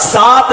7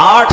8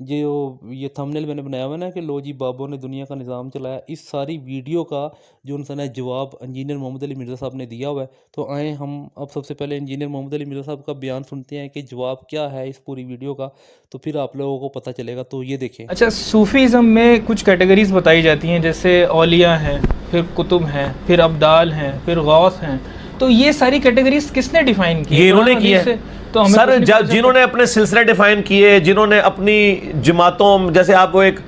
جو یہ تھمبنیل میں نے بنایا ہوا ہے نا کہ لو جی بابوں نے دنیا کا نظام چلایا، اس ساری ویڈیو کا جو انسان ہے جواب انجینئر محمد علی مرزا صاحب نے دیا ہوا ہے. تو آئیں ہم اب سب سے پہلے انجینئر محمد علی مرزا صاحب کا بیان سنتے ہیں کہ جواب کیا ہے اس پوری ویڈیو کا، تو پھر آپ لوگوں کو پتہ چلے گا. تو یہ دیکھیں. اچھا، صوفیزم میں کچھ کیٹیگریز بتائی جاتی ہیں، جیسے اولیاء ہیں، پھر کتب ہیں، پھر ابدال ہیں، پھر غوث ہیں. تو یہ ساری کیٹیگریز کس نے ڈیفائن کی؟ یہ انہوں نے کی ہے سر. جنہوں نے اپنے سلسلے ڈیفائن کیے، جنہوں نے اپنی جماعتوں، جیسے آپ کو ایک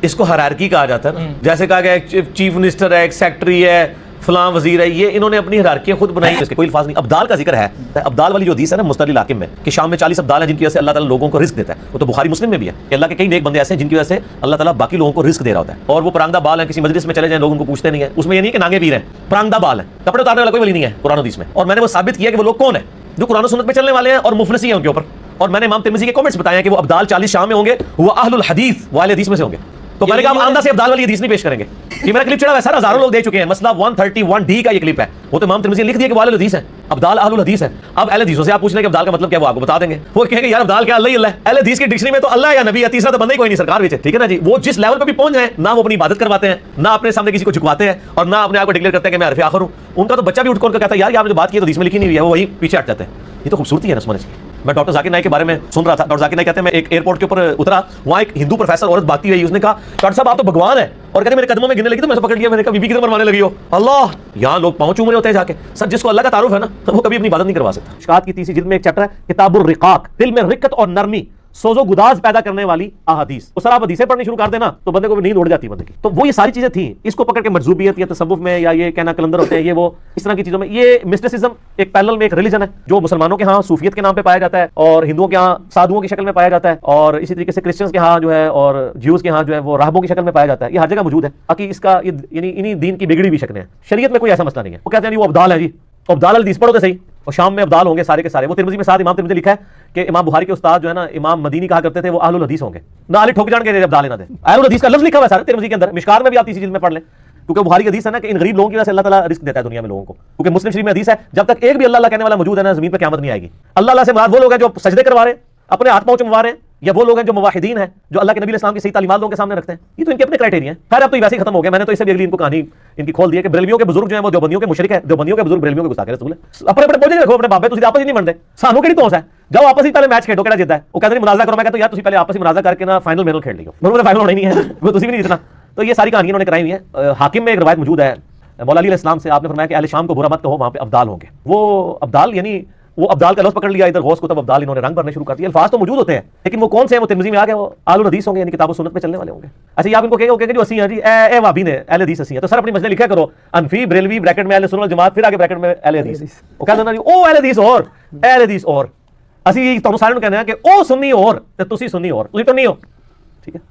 اس کو ہرارکی کہا جاتا ہے، جیسے کہا گیا ایک چیف منسٹر ہے، ایک سیکٹری ہے، فلاں وزیر ہے، یہ انہوں نے اپنی ہرارکیاں خود بنائی. اس کے کوئی الفاظ نہیں. ابدال کا ذکر ہے، ابدال والی جو حدیث ہے نا مستدل الحاکم میں کہ شام میں 40 ابدال ہیں جن کی وجہ سے اللہ تعالیٰ لوگوں کو رزق دیتا ہے. وہ تو بخاری مسلم میں بھی ہے کہ اللہ کے کئی نیک بندے ایسے ہیں جن کی وجہ سے اللہ تعالیٰ باقی لوگوں کو رزق دے رہا ہوتا ہے. اور وہ پرانگدہ بال ہیں، کسی مجلس میں چلے جائیں لوگ ان کو پوچھتے نہیں ہیں. اس میں یہ نہیں کہ نانگے پیر ہیں، پرانگدہ بال ہیں، کپڑے اتارنے والا کوئی ولی نہیں ہے قرآن حدیث میں. اور میں نے وہ ثابت کیا کہ وہ لوگ کون ہیں جو قرآن و سنت پہ چلنے والے ہیں اور مفلسی ہیں ان کے اوپر. اور میں نے امام ترمذی کے کامنٹس بتائے ہیں کہ وہ ابدال 40 شام میں ہوں گے، وہ اہل الحدیث والے حدیث میں سے ہوں گے. تو میں نے کہا آپ آمدہ سے ابدال والی حدیث نہیں پیش کریں گے. یہ میرا کلپ چڑھا ہوا ہے سر، ہزاروں لوگ دیکھ چکے ہیں. مسئلہ 131D کا یہ کلپ ہے. وہ تو امام ترمذی نے لکھ دیا کہ وہ اہل الحدیث ہیں، ابدال اہل الحدیث ہیں. اب اہل حدیثوں سے آپ پوچھ لیں کہ ابدال کا مطلب کیا ہے، وہ آپ کو بتا دیں گے. وہ کہیں گے یار ابدال کیا، اللہ ہی اللہ ہے. اہل حدیث کی ڈکشنری میں تو اللہ یا نبی یا تیسرا تو بندہ ہی کوئی نہیں سرکار بیچے. ٹھیک ہے نا جی. وہ جس لیول پہ بھی پہنچ جائیں، نہ وہ اپنی عبادت کرواتے ہیں، نہ اپنے سامنے کسی کو جھکواتے ہیں، اور نہ اپنے آپ کو ڈکلیئر کرتے ہیں کہ میں حرف آخر ہوں. ان کا تو بچہ بھی اٹھ کر کہتا ہے یار آپ نے جو بات کی تو حدیث میں لکھی نہیں ہوئی ہے، وہ وہی پیچھے ہٹ جاتے ہیں. یہ تو خوبصورتی ہے نا سمجھ کی. میں ڈاکٹر ذاکر نائک کے بارے میں سن رہا تھا. ڈاکٹر ذاکر نائک کہتے ہیں میں ایک ایئرپورٹ کے اوپر اترا، وہاں ایک ہندو پروفیسر عورت بھاگتی ہوئی، اس نے کہا ڈاکٹر صاحب آپ تو بھگوان ہیں، اور کہتے میرے قدموں میں گرنے لگی تو میں پکڑ لیا. میں نے کہا بی بی کی طرح مروانے لگی ہو. اللہ، یہاں لوگ پاؤں چوم رہے ہوتے ہیں جا کے. سر جس کو اللہ کا تعارف ہے نا وہ کبھی اپنی عبادت نہیں کروا سکتا. اشکات کی تیسری جلد میں ایک چیپٹر ہے کتاب الرقاق، دل میں رقت اور نرمی، سوز و گداز پیدا کرنے والی احادیث. وہ سر آپ حدیثیں پڑھنی شروع کر دینا تو بندے کو نیند اڑ جاتی ہے بندے کی. تو وہ یہ ساری چیزیں تھیں. اس کو پکڑ کے مجذوبیت یا تصوف میں یا یہ کہنا کلندر ہوتے ہیں، یہ وہ اس طرح کی چیزوں میں، یہ مسٹسزم ایک پیرلل میں ایک ریلیجن ہے جو مسلمانوں کے ہاں صوفیت کے نام پہ پایا جاتا ہے، اور ہندوؤں کے ہاں سادھوؤں کی شکل میں پایا جاتا ہے، اور اسی طریقے سے کرسچنز کے ہاں جو ہے اور جیوز کے ہاں جو ہے وہ راہبوں کی شکل میں پایا جاتا ہے. یہ ہر جگہ موجود ہے. باقی اس کا یعنی انہی دین کی بگڑی ہوئی شکلیں ہیں. شریعت میں کوئی ایسا مسئلہ نہیں ہے. وہ کہتے ہیں وہ ابدال ہے جی، ابدال الحدیث پڑھو تو صحیح، اور شام میں ابدال ہوں گے سارے کے سارے. وہ ترمذی میں ساتھ امام ترمذی لکھا ہے کہ امام بخاری کے استاد جو ہے نا امام مدینی کہا کرتے تھے وہ اہل الحدیث ہوں گے. نہ علی ٹھوک جان کے ابدال نہ دیں. اہل الحدیث کا لفظ لکھا ہوا ہے سارے ترمذی کے اندر. مشکار میں بھی آپ تیسری جلد میں پڑھ لیں، کیونکہ بخاری کی حدیث ہے نا کہ ان غریب لوگوں کی وجہ سے اللہ تعالیٰ رزق دیتا ہے دنیا میں لوگوں کو. کیونکہ مسلم شریف میں حدیث ہے جب تک ایک بھی اللہ اللہ کہنے والا موجود ہے نا زمین پہ قیامت نہیں آئے گی. اللہ اللہ سے مراد وہ لوگ ہیں جو سجدے کروا رہے ہیں، اپنے ہاتھ پاؤں چموا رہے ہیں، یا وہ لوگ ہیں جو موحدین ہیں جو اللہ کے نبی علیہ السلام کی صحیح تعلیمات لوگوں کے سامنے رکھتے ہیں. یہ تو ان کے اپنے کرائٹیریا ہیں. خیر اب تو یہ ویسے ہی ختم ہو گیا. میں نے تو اس سے بھی اگلی ان کو کہانی ان کی کھول دی ہے کہ بریلویوں کے بزرگ جو ہیں وہ دیوبندیوں کے مشرک ہیں، دیوبندیوں کے بزرگ بریلویوں کے گستاخ رسول ہیں. اپنے اپنے پوجے رکھو اپنے بابے، تسی آپس ہی نہیں بنتے. سانو کیڑی توس ہے، جاؤ آپس ہی پہلے میچ کھیلو کیڑا جیتا ہے. وہ کہتے ہیں مناظرہ کرو. میں کہتا ہوں یار تسی پہلے آپس ہی مناظرہ کر کے نا فائنل میرل کھیل لیو. میرے فائنل ہونا ہی نہیں ہے، وہ تسی بھی نہیں جتنا. تو یہ ساری کہانی انہوں نے کرائی ہوئی ہے. حاکم میں ایک روایت موجود ہے مولا علی علیہ السلام سے، آپ نے فرمایا کہ اہل شام کو برا مت کہو، وہاں پہ ابدال ہوں گے. وہ ابدال یعنی وہ ابدال کا لفظ پکڑ لیا، ادھر غوث کو تب ابدال انہوں نے رنگ بھرنے شروع کر دیا. الفاظ تو موجود ہوتے ہیں لیکن وہ کون سے ہیں، وہ ترمذی میں آ گئے، وہ اہل الحدیث ہوں گے، یعنی کتاب و سنت پہ چلنے والے ہوں گے. اچھا یہ آپ ان کو کہیں گے جو اسی ہیں جی اے وہابی نے اہل حدیث اسی ہیں، تو سر اپنی مسئلے لکھا کرو انفی بریلوی بریکٹ میں اہل سنت والجماعت، پھر آگے بریکٹ میں اہل حدیث. وہ کہتے ہیں جی او اہل حدیث اور اہل حدیث اور اسی تمہیں سارے کہنا ہے کہ او سنی اور تسی سنی اور تسی تو نہیں ہو. ٹھیک ہے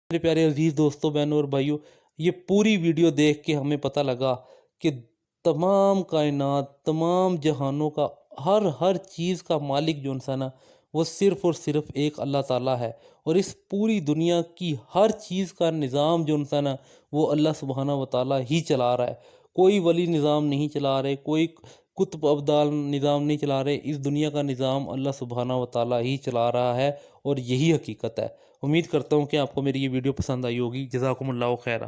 میرے پیارے عزیز دوستوں، بہنوں اور بھائیوں، یہ پوری ویڈیو دیکھ کے ہمیں پتہ لگا کہ تمام کائنات، تمام جہانوں کا ہر چیز کا مالک جو انسان ہے وہ صرف اور صرف ایک اللہ تعالیٰ ہے. اور اس پوری دنیا کی ہر چیز کا نظام جو انسان ہے وہ اللہ سبحانہ و تعالیٰ ہی چلا رہا ہے. کوئی ولی نظام نہیں چلا رہے، کوئی قطب ابدال نظام نہیں چلا رہے. اس دنیا کا نظام اللہ سبحانہ و تعالیٰ ہی چلا رہا ہے، اور یہی حقیقت ہے. امید کرتا ہوں کہ آپ کو میری یہ ویڈیو پسند آئی ہوگی. جزاکم اللہ خیرہ.